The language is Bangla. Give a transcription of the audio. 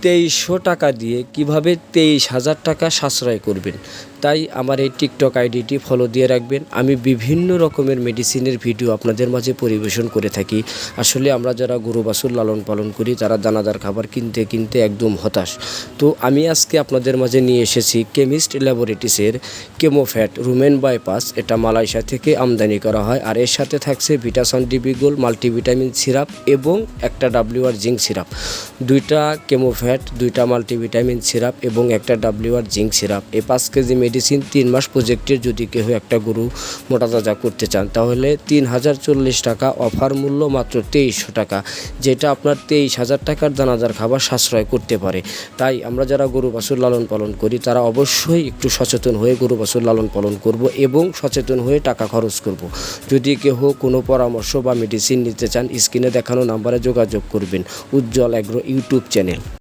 2300 টাকা দিয়ে কিভাবে 23,000 টাকা সাশ্রয় করবেন। তাই আমার এই টিকটক আইডিটি ফলো দিয়ে রাখবেন। আমি বিভিন্ন রকমের মেডিসিনের ভিডিও আপনাদের মাঝে পরিবেশন করে থাকি। আসলে আমরা যারা গরু বাছুর লালন পালন করি তারা দানাদার খাবার কিনতে কিনতে একদম হতাশ। তো আমি আজকে আপনাদের মাঝে নিয়ে এসেছি কেমিস্ট ল্যাবরেটরিজের কেমোফ্যাট রুমেন বাইপাস। এটা মালয়েশিয়া থেকে আমদানি করা হয়। আর এর সাথে থাকছে ভিটাসান ডিবি গোল্ড মাল্টিভিটামিন সিরাপ এবং একটা WR জিঙ্ক সিরাপ। দুইটা কেমোফ্যাট, দুইটা মাল্টিভিটামিন সিরাপ এবং একটা WR জিঙ্ক সিরাপ। এই 5 কেজি মেডিসিন 3 মাস প্রজেক্টের যদি কেউ একটা গরু মোটাতাজা করতে চান তাহলে 3040 টাকা অফার মূল্য মাত্র 2300 টাকা, যেটা আপনার 23,000 টাকার দানাদার খাবার সাশ্রয় করতে পারে। তাই আমরা যারা গরু বাছুর লালন পালন করি তারা অবশ্যই একটু সচেতন হয়ে গরু বাছুর লালন পালন করব এবং সচেতন হয়ে টাকা খরচ করব। যদি কেউ কোনো পরামর্শ বা মেডিসিন নিতে চান স্ক্রিনে দেখানো নাম্বারে যোগাযোগ করবেন। উজ্জ্বল এগ্রো ইউটিউব চ্যানেল।